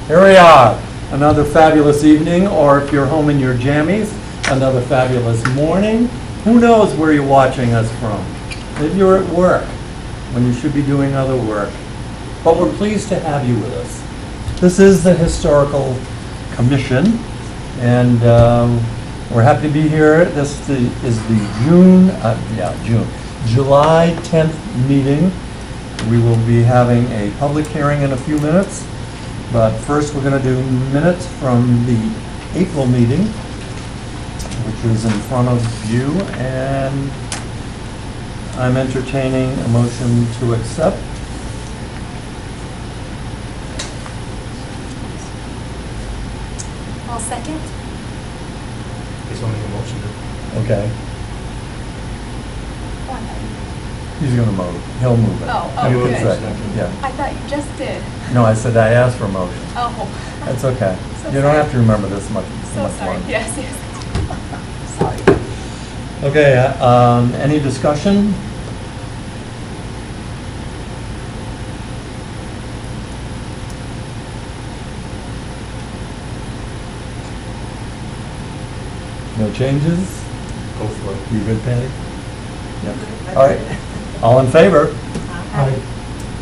Here we are, another fabulous evening, or if you're home in your jammies, another fabulous morning. Who knows where you're watching us from? Maybe you're at work when you should be doing other work. But we're pleased to have you with us. This is the Historical Commission, and we're happy to be here. This is the July 10th meeting. We will be having a public hearing in a few minutes. But first, we're going to do minutes from the April meeting, which is in front of you, and I'm entertaining a motion to accept. I'll second. He's only a motion. Okay. One. He's going to move. He'll move it. Oh, You can good. second, yeah. I thought you just did. No, I said I asked for a motion. Oh. That's okay. So You don't sorry. have to remember this much. So much sorry. longer. Yes. Sorry. Okay, any discussion? No changes? Go for it. You good, Patty? Yep. All right. All in favor? Aye.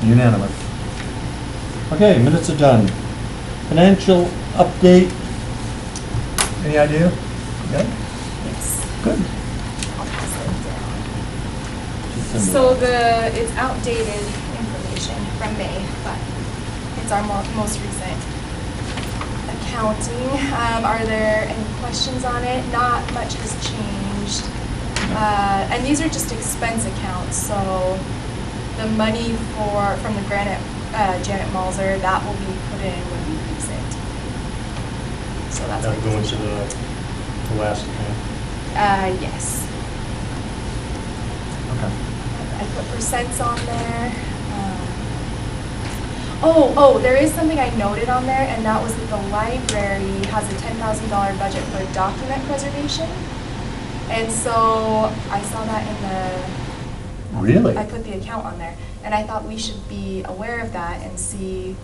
Unanimous. Okay, minutes are done. Financial update. Any idea? Yeah? Yes. Good. I'll pass it down. Just send me So that. it's outdated information from May, but it's our most recent accounting. Are there any questions on it? Not much has changed. And these are just expense accounts, so the money from the Janet Malzer, that will be put in when we use it. So that's That'll our go into position. the last account. Yes. Okay. I put percents on there. Oh, there is something I noted on there, and that was that the library has a $10,000 budget for document preservation. And so I saw that in the... Really? I put the account on there, and I thought we should be aware of that and see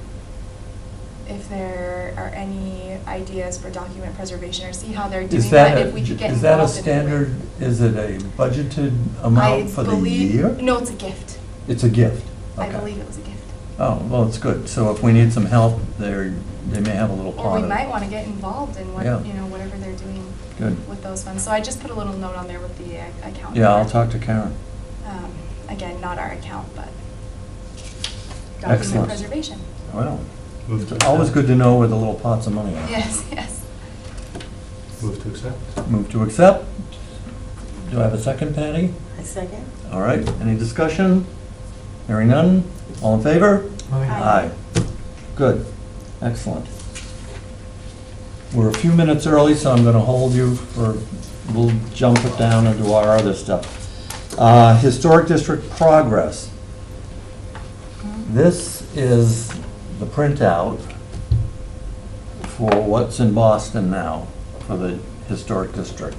if there are any ideas for document preservation, or see how they're doing Is that if we could get is that a involved in it. standard, is it a budgeted amount for the year? No, it's a gift. It's a gift? I Okay. believe it was a gift. Oh, well, it's good. So if we need some help, they may have a little Or pot we of might it. want to get involved in what, Yeah. whatever they're doing Good. with those funds. So I just put a little note on there with the account. Yeah, I'll number. talk to Karen. Again, not our account, but Excellent. document preservation. Well, Move to it's always accept. good to know where the little pots of money are. Yes, yes. Move to accept. Move to accept. Do I have a second, Patty? A second? All right, any discussion? Hearing none, all in favor? Aye. Good, excellent. We're a few minutes early, so I'm gonna hold you for, we'll jump it down and do our other stuff. Historic District progress. This is the printout for what's in Boston now for the Historic District.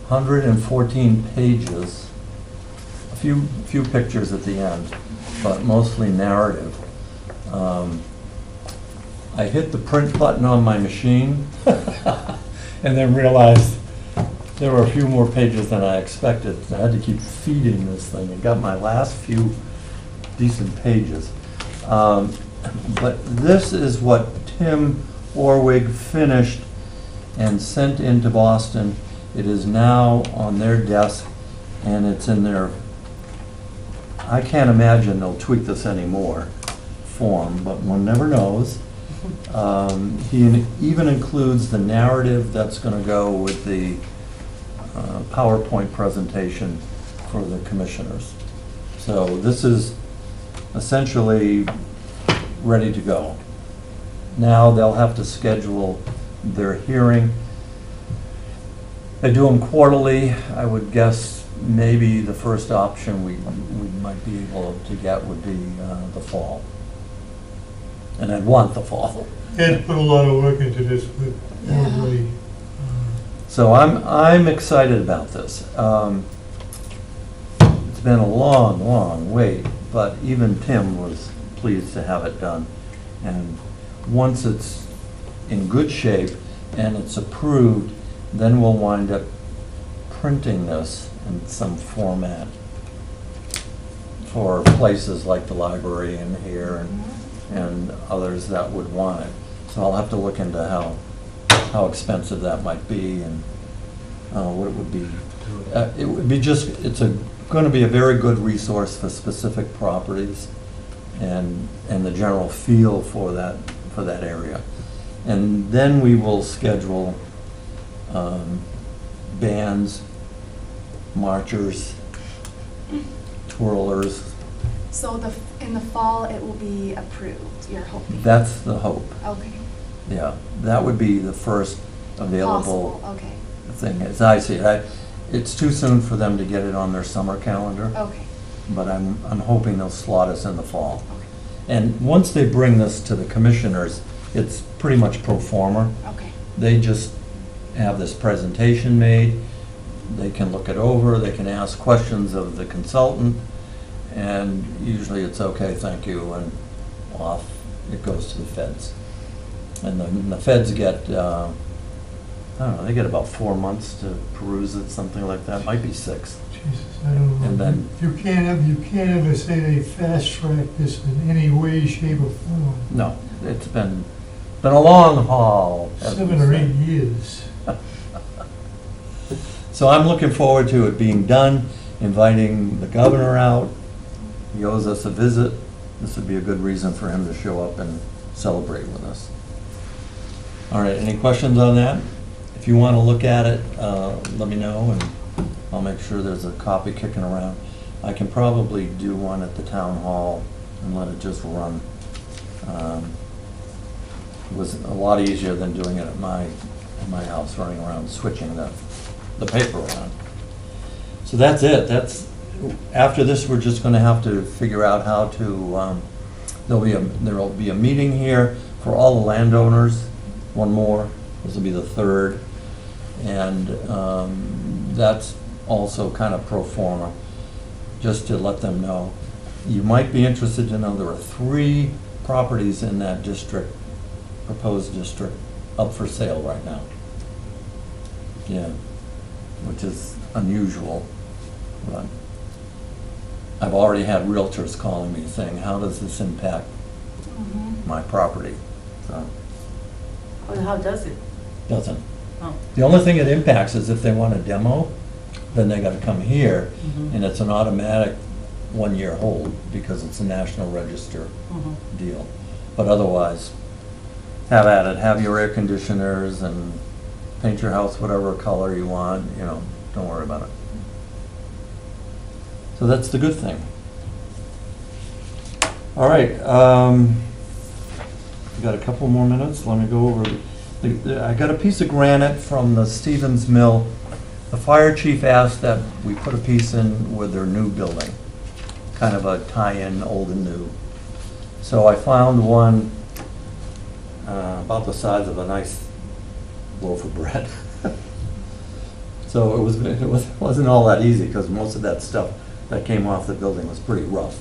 114 pages, a few pictures at the end, but mostly narrative. I hit the print button on my machine and then realized there were a few more pages than I expected. I had to keep feeding this thing. I got my last few decent pages. But this is what Tim Orwig finished and sent into Boston. It is now on their desk, and it's in their, I can't imagine they'll tweak this anymore, form, but one never knows. He even includes the narrative that's going to go with the PowerPoint presentation for the commissioners. So this is essentially ready to go. Now they'll have to schedule their hearing. They do them quarterly. I would guess maybe the first option we might be able to get would be the fall. And I'd want the fall. Ed put a lot of work into this with everybody. So I'm excited about this. It's been a long wait, but even Tim was pleased to have it done. And once it's in good shape and it's approved, then we'll wind up printing this in some format for places like the library and here and others that would want it. So I'll have to look into how expensive that might be and what it would be. It would be just, it's going to be a very good resource for specific properties and the general feel for that area. And then we will schedule bands, marchers, twirlers. So in the fall, it will be approved, you're hoping? That's the hope. Okay. Yeah, that would be the first available Possible, okay. thing, as I see it. It's too soon for them to get it on their summer calendar, Okay. but I'm hoping they'll slot us in the fall. Okay. And once they bring this to the commissioners, it's pretty much pro forma. Okay. They just have this presentation made, they can look it over, they can ask questions of the consultant, and usually it's okay, thank you, and off it goes to the feds. And the feds get, I don't know, they get about 4 months to peruse it, something like that, might be 6. Jesus, I don't know. And then- You can't ever say they fast-tracked this in any way, shape, or form. No, it's been a long haul. as we 7 or say. 8 years. So I'm looking forward to it being done, inviting the governor out. He owes us a visit. This would be a good reason for him to show up and celebrate with us. All right, any questions on that? If you want to look at it, let me know, and I'll make sure there's a copy kicking around. I can probably do one at the town hall and let it just run. It was a lot easier than doing it at my house, running around, switching the paper around. So that's it. After this, we're just going to have to figure out how to, there'll be a meeting here for all the landowners, one more, this will be the 3rd, and that's also kind of pro forma, just to let them know. You might be interested to know there are 3 properties in that district, proposed district, up for sale right now. Yeah, which is unusual. But I've already had realtors calling me saying, how does this impact my property? So, Well, how does it? doesn't. Oh. The only thing it impacts is if they want a demo, then they gotta come here, and it's an automatic 1-year hold because it's a National Register deal. But otherwise, have at it, have your air conditioners and paint your house whatever color you want, don't worry about it. So that's the good thing. All right, we got a couple more minutes, let me go over. I got a piece of granite from the Stevens Mill. The fire chief asked that we put a piece in with their new building, kind of a tie-in, old and new. So I found one about the size of a nice loaf of bread. So it wasn't all that easy because most of that stuff that came off the building was pretty rough.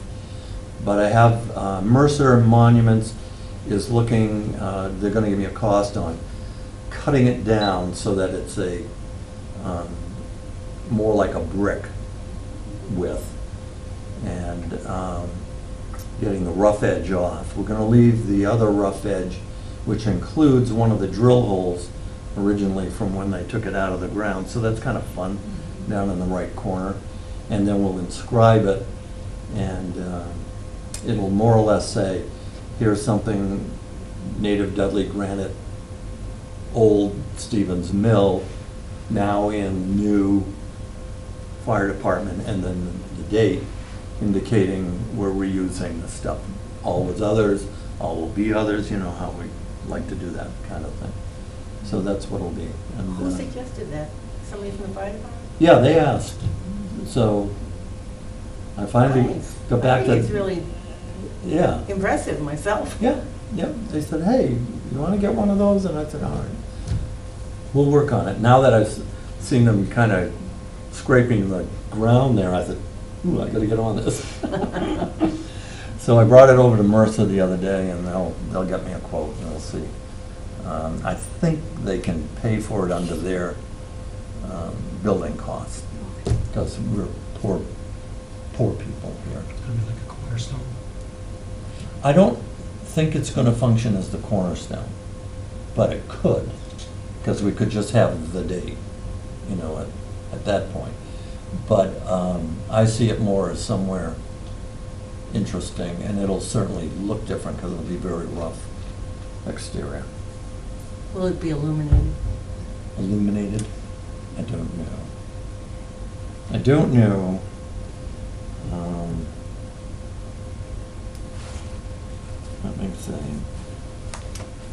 But I have Mercer Monuments is looking, they're going to give me a cost on cutting it down so that it's a more like a brick width and getting the rough edge off. We're going to leave the other rough edge, which includes one of the drill holes originally from when they took it out of the ground. So that's kind of fun down in the right corner. And then we'll inscribe it, and it'll more or less say, here's something native Dudley granite, old Stevens Mill, now in new fire department, and then the date indicating we're reusing the stuff. All was others, all will be others, you know how we like to do that kind of thing. So that's what it'll be. And, Who suggested that? Somebody from the fire department? yeah, they asked. So I finally Nice. got back I to. think it's really Yeah. impressive myself. Yeah, yeah. They said, hey, you want to get one of those? And I said, all right. We'll work on it. Now that I've seen them kind of scraping the ground there, I said, ooh, I got to get on this. So I brought it over to Mercer the other day, and they'll get me a quote, and we'll see. I think they can pay for it under their building costs, because we're poor people here. Gonna be like a cornerstone. I don't think it's gonna function as the cornerstone, but it could, because we could just have the date, you know, at that point. But I see it more as somewhere interesting, and it'll certainly look different, because it'll be very rough exterior. Will it be illuminated? Illuminated? I don't know. I don't know. Let me see.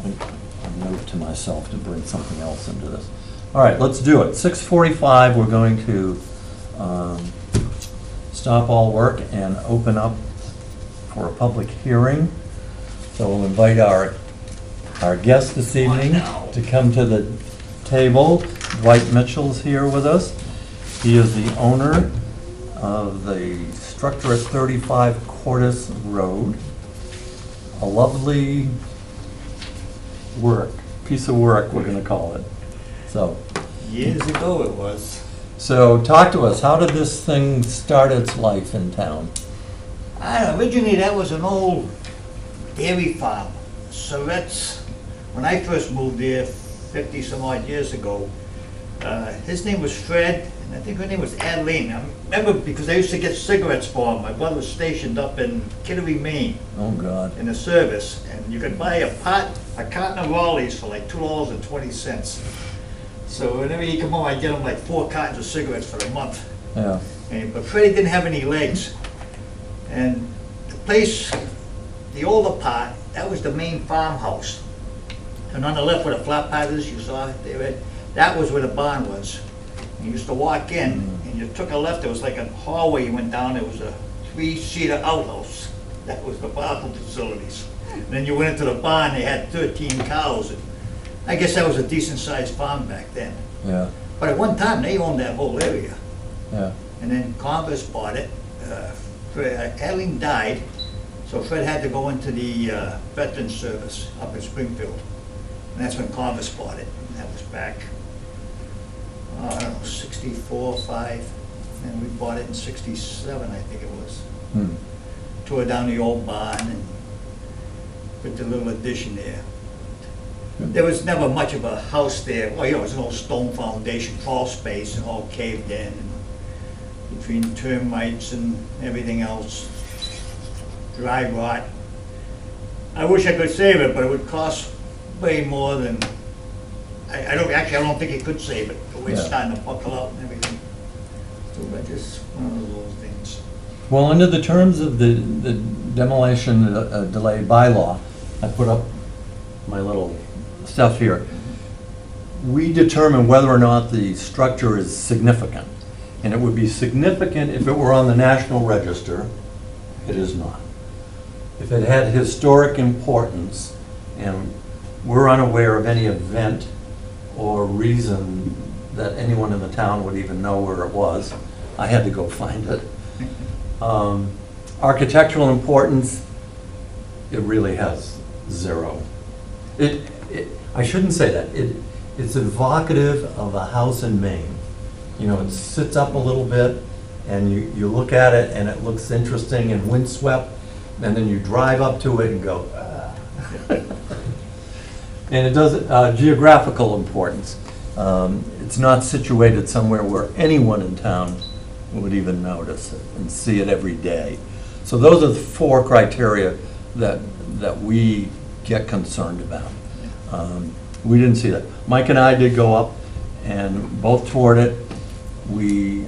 A note to myself to bring something else into this. All right, let's do it. 6:45, we're going to stop all work and open up for a public hearing. So we'll invite our guest this evening to come to the table. Dwight Mitchell's here with us. He is the owner of the structure at 35 Cordis Road. A lovely piece of work, we're gonna call it. So, Years ago it was. so talk to us, how did this thing start its life in town? Originally that was an old dairy farm. So that's, when I first moved there 50 some odd years ago, his name was Fred, and I think her name was Adeline. I remember because I used to get cigarettes for him. My brother was stationed up in Kittery, Maine, Oh, God. in the service, and you could buy a carton of Raleighs for like $2.20. So whenever he come home, I'd get him like 4 cartons of cigarettes for the month. Yeah, But Freddie didn't have any legs. And the place, the older part, that was the main farmhouse. And on the left where the flat part is, you saw it there, that was where the barn was. You used to walk in, and you took a left, there was like a hallway you went down, there was a 3-seater outhouse. That was the farm facilities. And then you went into the barn, they had 13 cows. And I guess that was a decent-sized farm back then. yeah, But at one time, they owned that whole area. yeah. And then Congress bought it. Adeline died, so Fred had to go into the Veterans Service up in Springfield. And that's when Congress bought it. And that was back, I don't know, 64, 5. And we bought it in 67, I think it was. Hmm. Tore down the old barn and put the little addition there. There was never much of a house there. Well, you know, it was an old stone foundation, crawl space, and all caved in. And between termites and everything else, dry rot. I wish I could save it, but it would cost way more than, I don't think it could save it. The way it's Yeah. starting to buckle out and everything. So that's just one of those little things. Well, under the terms of the demolition delay bylaw, I put up my little stuff here. We determine whether or not the structure is significant. And it would be significant if it were on the National Register. It is not. If it had historic importance, and we're unaware of any event or reason that anyone in the town would even know where it was, I had to go find it. Architectural importance, it really has 0. I shouldn't say that. It's evocative of a house in Maine. You know, it sits up a little bit, and you look at it, and it looks interesting and windswept, and then you drive up to it and go, ah. And it does geographical importance. It's not situated somewhere where anyone in town would even notice it and see it every day. So those are the 4 criteria that we get concerned about. We didn't see that. Mike and I did go up and both toured it. We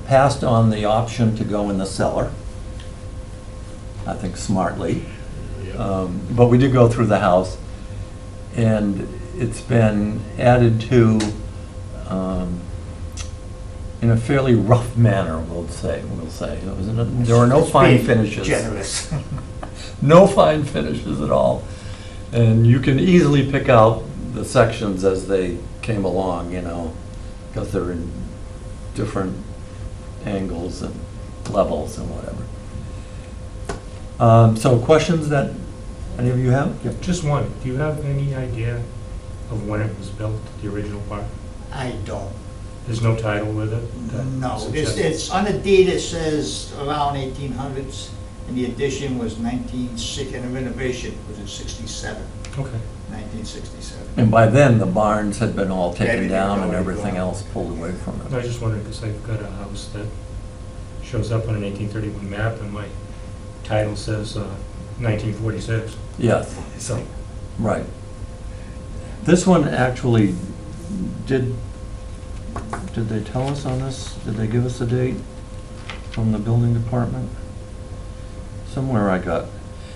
passed on the option to go in the cellar, I think smartly. But we did go through the house, and it's been added to in a fairly rough manner, we'll say. There are no fine finishes. Generous. No fine finishes at all. And you can easily pick out the sections as they came along, you know, because they're in different angles and levels and whatever. So questions that any of you have? Yep. Just one, do you have any idea of when it was built, the original part? I don't. There's no title with it? that No, suggests- it's, on the deed, it says around 1800s, and the addition was 1960, and the renovation was in 67, Okay. 1967. And by then, the barns had been all taken Everything down was and already everything gone. else pulled away from I it. just wondered, because I've got a house that shows up on an 1831 map, and my title says 1946. Yes, So, right. This one actually, did they tell us on this? Did they give us a date from the building department? Somewhere I got,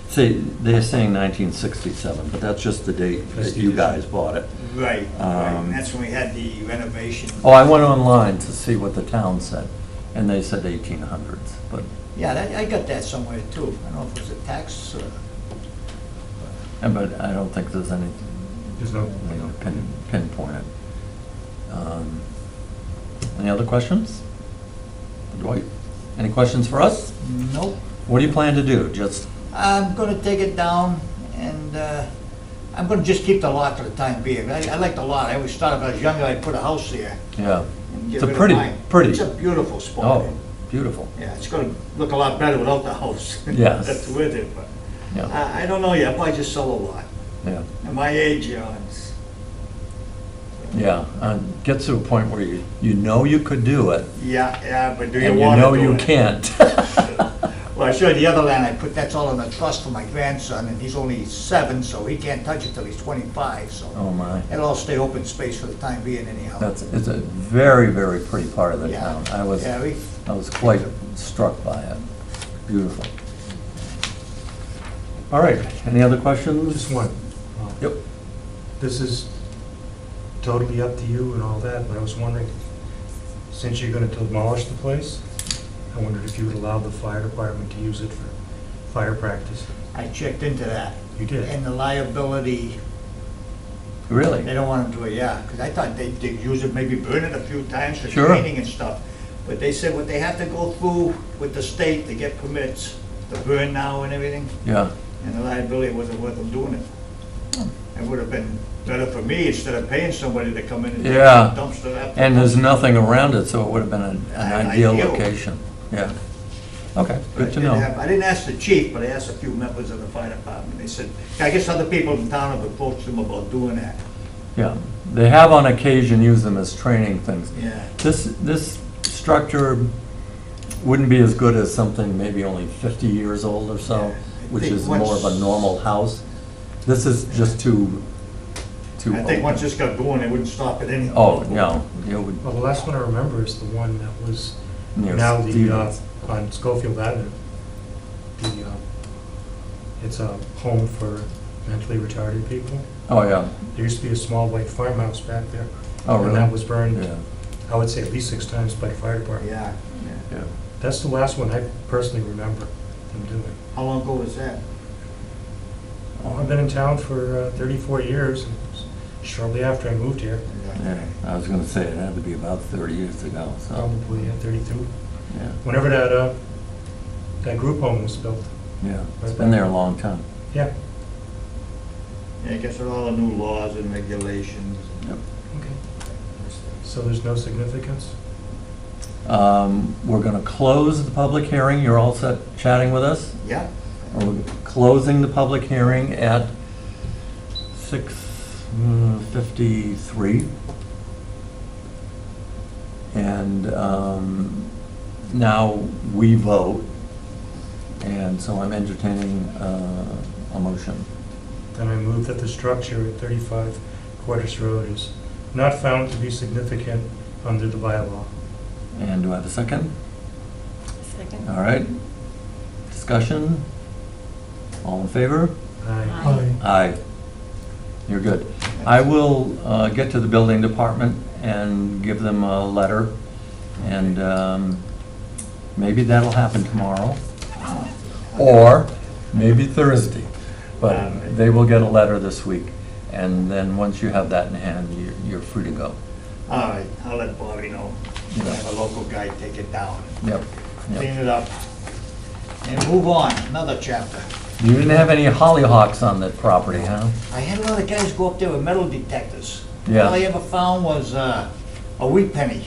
see, they're saying 1967, but that's just the date That's that the you addition. guys bought it. Right, right, Um, and that's when we had the renovation. Oh, I went online to see what the town said, and they said 1800s, but, Yeah, I got that somewhere too. I don't know if it was a tax, but I don't think there's any there's no, pinpoint it. Any other questions? Dwight, any questions for us? nope. What do you plan to do? Just, I'm gonna take it down, and I'm gonna just keep the lot for the time being. I like the lot. I always thought if I was younger, I'd put a house there yeah, and It's get a rid of pretty- mine. pretty. It's a beautiful spot. oh, beautiful. Yeah, it's gonna look a lot better without the house. Yes. That's with it, but Yeah, I don't know yet. I'll probably just sell a lot. yeah, At my age, you know, it's, yeah. Get to a point where you know you could do it, yeah, but do you and you wanna know do you it? can't. Well, I showed the other land, I put, that's all in a trust for my grandson, and he's only 7, so he can't touch it till he's 25, so Oh, my. it'll all stay open space for the time being anyhow. It's a very, very pretty part of the Yeah. town. I was quite struck by it. Beautiful. All right, any other questions? just one. Yep. This is totally up to you and all that, but I was wondering, since you're gonna demolish the place, I wondered if you would allow the fire department to use it for fire practice. I checked into that, You did? and the liability, they Really? don't want to do it, yeah, because I thought they'd use it, maybe burn it a few times for Sure. training and stuff. But they said what they have to go through with the state to get permits to burn now and everything, Yeah. and the liability wasn't worth them doing it. It would have been better for me instead of paying somebody to come in and take Yeah. the dumpster after. And there's nothing around it, so it would have been an ideal Ideal. location. Yeah. Okay, But good I to did know. I didn't ask the chief, but I asked a few members of the fire department. They said, I guess other people in town have approached them about doing that. Yeah. They have on occasion used them as training things. Yeah. This structure wouldn't be as good as something maybe only 50 years old or so, Yeah. I which think is more of a once- normal house. This is just too I think open. once this got going, they wouldn't stop it anyway. Oh, no, it would, Well, the last one I remember is the one that was near now Stevens. on Schofield Avenue. It's a home for mentally retarded people. Oh, yeah. There used to be a small white farmhouse back there. Oh, really? And that was burned, Yeah, I would say at least 6 times by the fire department. Yeah, yeah. yeah. That's the last one I personally remember them doing. How long ago was that? Well, I've been in town for 34 years, and shortly after I moved here, Yeah, I was gonna say, it had to be about 30 years ago, so, probably 32, yeah, whenever that group home was built. yeah. It's been there a long time. Yeah. Yeah, I guess with all the new laws and regulations. Yep. Okay. So there's no significance? We're gonna close the public hearing. You're all set chatting with us? Yeah, We're closing the public hearing at 6:53. And now we vote, and so I'm entertaining a motion. Then I move that the structure at 35 Quartus Road is not found to be significant under the bylaw. And do I have a second? Second. All right. Discussion? All in favor? Aye. Aye. Aye. You're good. I will get to the building department and give them a letter, and maybe that'll happen tomorrow, or maybe Thursday. But they will get a letter this week, and then once you have that in hand, you're free to go. all right, I'll let Bobby know. Yeah. Have a local guy take it down, Yep. clean Yep. it up. and move on, another chapter. You didn't have any hollyhocks on that property, huh? I had a lot of guys go up there with metal detectors. Yeah. All I ever found was a wheat penny,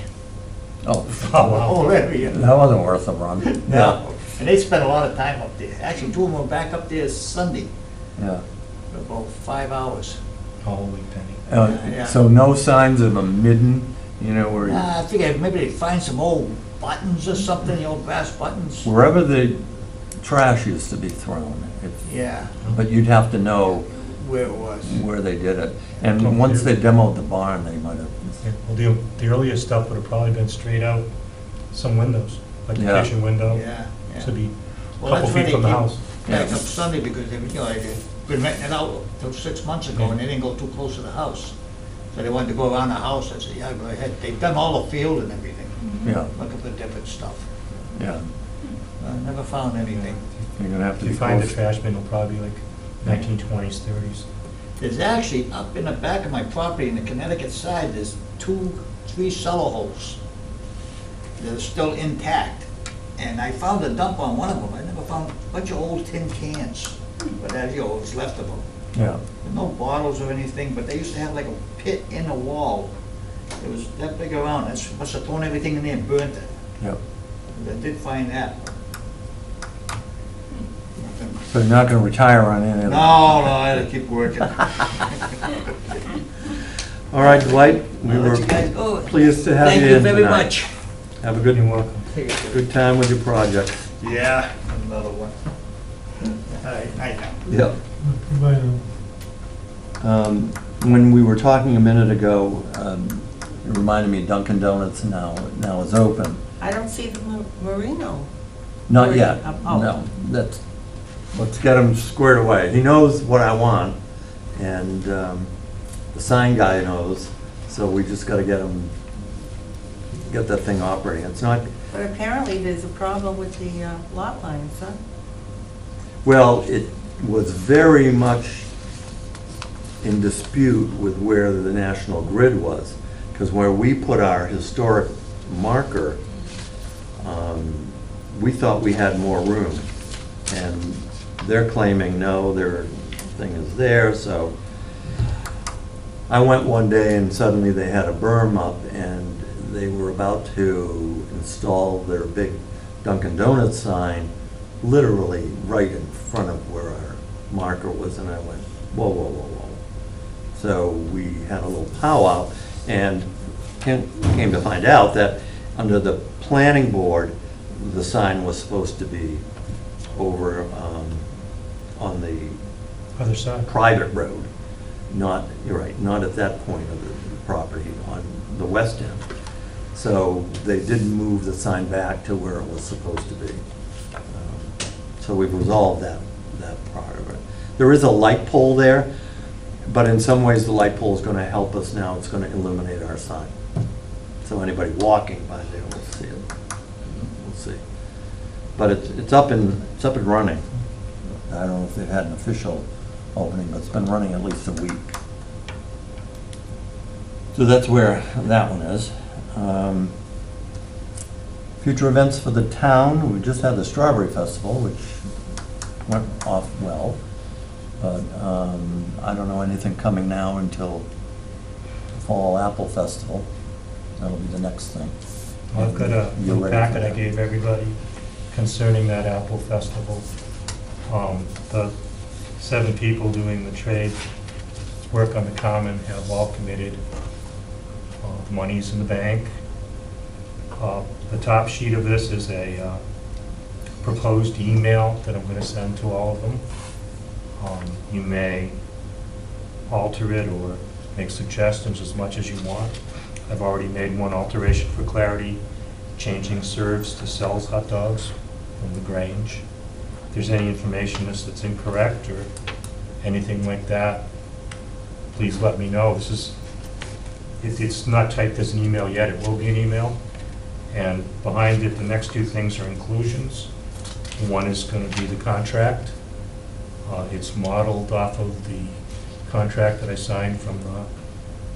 Oh, the whole area. that wasn't worth a run. No, and they spent a lot of time up there. Actually, two of them were back up there Sunday Yeah. for about 5 hours. Holy penny. Yeah. So no signs of a midden, you know, where, I think maybe they'd find some old buttons or something, the old brass buttons. wherever the trash used to be thrown. Yeah, But you'd have to know where it was. where they did it. And once they demoed the barn, they might have, Yeah, well, the earlier stuff would have probably been straight out some windows, like the Yeah. kitchen window. Yeah, yeah. To be a Well, couple that's why feet they from the keep house. back up Sunday, because they, they've been renting it out till 6 months ago, and they didn't go too close to the house. So they wanted to go around the house. I said, yeah, go ahead. They've done all the field and everything, yeah, looking for different stuff. yeah. I never found anything. You're gonna have to If be you find the close. trash bin, it'll probably be like 1920s, 30s. There's actually, up in the back of my property, in the Connecticut side, there's 3 cellar holes that are still intact. And I found a dump on one of them. I never found a bunch of old tin cans, but that, what's left of them. Yeah, No bottles or anything, but they used to have like a pit in the wall. It was that big around. That's, must have thrown everything in there and burnt it. yeah. I did find that. Nothing. So you're not gonna retire on any of No, that? I had to keep working. All right, Dwight, we I'll were let you guys go. pleased to have Thank you you in very tonight. much. Have a good, You're welcome. good time with your project. Yeah, another one. All right, night now. Yep. Goodbye now. When we were talking a minute ago, it reminded me Dunkin' Donuts now is open. I don't see the Marino. Not yet, Oh. no. Let's get him squared away. He knows what I want, and the sign guy knows, so we just gotta get that thing operating. It's not, But apparently there's a problem with the lot lines, huh? well, it was very much in dispute with where the National Grid was, because where we put our historic marker, we thought we had more room, and they're claiming, no, their thing is there, so I went one day and suddenly they had a berm up, and they were about to install their big Dunkin' Donuts sign literally right in front of where our marker was, and I went, whoa, whoa, whoa, whoa. So we had a little powwow, and came to find out that under the planning board, the sign was supposed to be over on the Other side. private road, not, you're right, not at that point of the property, on the west end. So they didn't move the sign back to where it was supposed to be. So we've resolved that part of it. There is a light pole there, but in some ways, the light pole is going to help us now. It's going to illuminate our sign. So anybody walking by there will see it. We'll see. But it's up and running. I don't know if they've had an official opening, but it's been running at least a week. So that's where that one is. Future events for the town, we just had the Strawberry Festival, which went off well. But I don't know anything coming now until the Fall Apple Festival. That'll be the next thing. Well, I've got a You're little ready for packet I that. gave everybody concerning that Apple Festival. The 7 people doing the trade work on the common have all committed. Money's in the bank. The top sheet of this is a proposed email that I'm going to send to all of them. You may alter it or make suggestions as much as you want. I've already made one alteration for clarity, changing serves to sells hot dogs from the Grange. If there's any information that's incorrect or anything like that, please let me know. It's not typed as an email yet, it will be an email. And behind it, the next 2 things are inclusions. One is going to be the contract. It's modeled off of the contract that I signed from the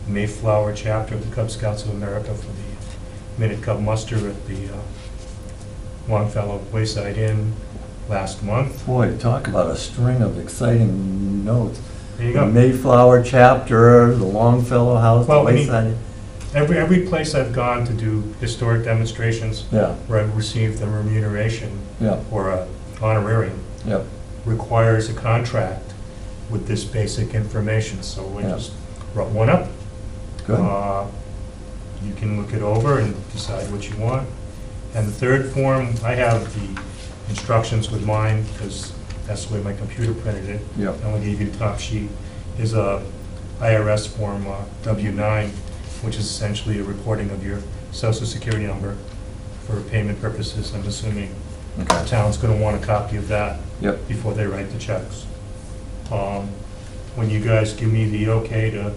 Mayflower chapter of the Cub Scouts of America for the Minute Cub Muster at the Longfellow Wayside Inn. last month. Boy, talk about a string of exciting notes. There you The go. Mayflower chapter, the Longfellow House, the Well, I mean, Wayside. Every place I've gone to do historic demonstrations Yeah, where I've received the remuneration yeah, or a honorarium yeah, requires a contract with this basic information, so we Yeah. just wrote one up. good. You can look it over and decide what you want. And the third form, I have the instructions with mine, because that's the way my computer printed it. Yeah. I only gave you the top sheet, is a IRS form W-9, which is essentially a reporting of your social security number for payment purposes. I'm assuming the Okay, town's gonna want a copy of that yep, before they write the checks. When you guys give me the okay to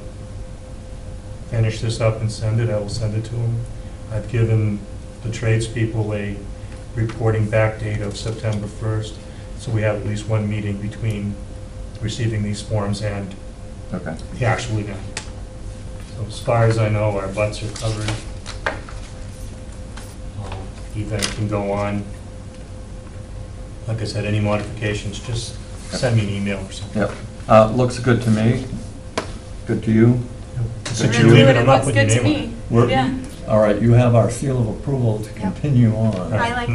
finish this up and send it, I will send it to them. I've given the tradespeople a reporting back date of September 1st, so we have at least one meeting between receiving these forms and okay. the actual event. So as far as I know, our butts are covered. The event can go on. Like I said, any modifications, just send me an email or something. Yep, looks good to me. Good to you? Since Good you're to you. leaving, I'm not Looks putting good your to name on it. me. We're- Yeah. All right, you have our seal of approval to continue on. I like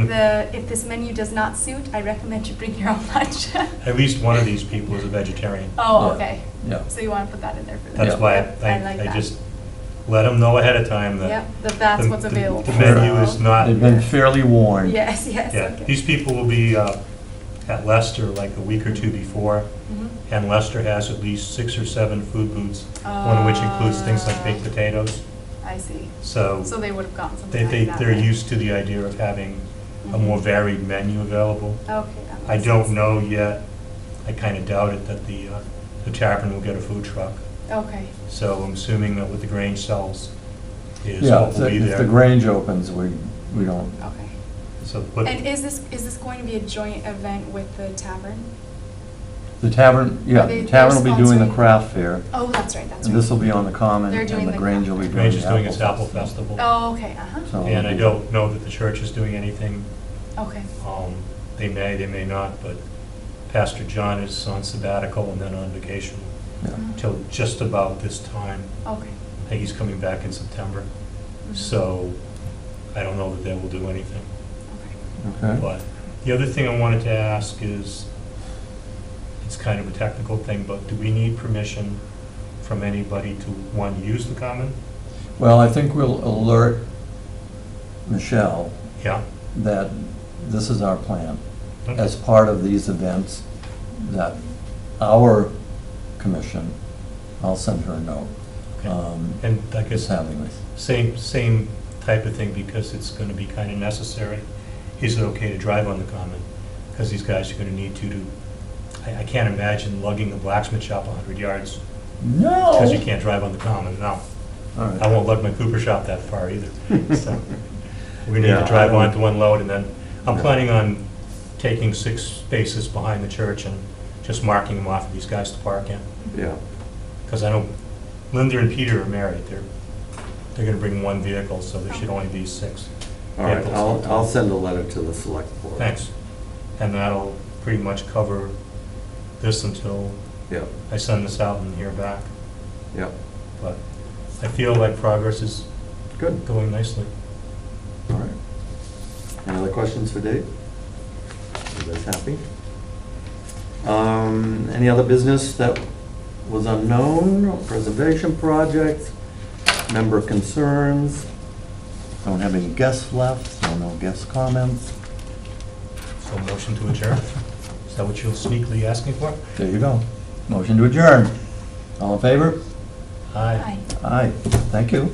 if this menu does not suit, I recommend you bring your own lunch. At least one of these people is a vegetarian. Oh, Yeah. okay. Yeah, So you want to put that in there for them? That's Yeah. why Yep, I like I that. just let them know ahead of time that. Yep, that's the- what's the- available. The menu is not, they've been fairly warned. Yes, yes, yeah, okay. these people will be at Leicester like a week or two before, Mhm. and Leicester has at least 6 or 7 food booths, one of which includes things like baked potatoes. I see. So So they would have gone something like that. they're right? used to the idea of having a Mhm. more varied menu available. Okay, that I makes don't sense. know yet, I kind of doubt it, that the tavern will get a food truck. Okay, So I'm assuming that what the Grange sells is Yeah, what will be if the there. Grange opens, we don't, okay. So, but And is this going to be a joint event with the tavern? the tavern, yeah, Are they- the tavern will they're be doing the sponsoring? craft fair. Oh, that's right, that's And right. this will be on the common, They're doing and the the Grange craft will be fair. doing Grange the is doing its apple apple festival. Oh, okay, uh-huh. So And I it'll don't know that the church is doing anything. Okay, They may not, but Pastor John is on sabbatical and then on vacation be- yeah. till just about this time. okay. I think he's coming back in September. Mhm. So I don't know that they will do anything. Okay. Okay, But the other thing I wanted to ask is, it's kind of a technical thing, but do we need permission from anybody to, one, use the common? well, I think we'll alert Michelle Yeah? that this is our plan. Okay. As part of these events, that our commission, I'll send her a note, Okay. And I is guess having this. same type of thing, because it's going to be kind of necessary. Is it okay to drive on the common? Because these guys are going to need to I can't imagine lugging the blacksmith shop 100 yards No! because you can't drive on the common, no. All right. I won't lug my Cooper shop that far either. So we're gonna need Yeah, to drive I don't- onto one load, and then I'm Yeah. planning on taking 6 spaces behind the church and just marking them off for these guys to park in. Yeah, Because I know Linda and Peter are married, they're gonna bring one vehicle, so there should only be 6 All right, vehicles. I'll send a letter to the select board. Thanks. And that'll pretty much cover this until Yep, I send this out and hear back. yep, But I feel like progress is good, going nicely. all right. Any other questions for Dave? You guys happy? Any other business that was unknown, preservation projects, member concerns? Don't have any guests left, so no guest comments. So motion to adjourn? Is that what you're sneakily asking for? there you go. Motion to adjourn. All in favor? Aye. Aye. Thank you.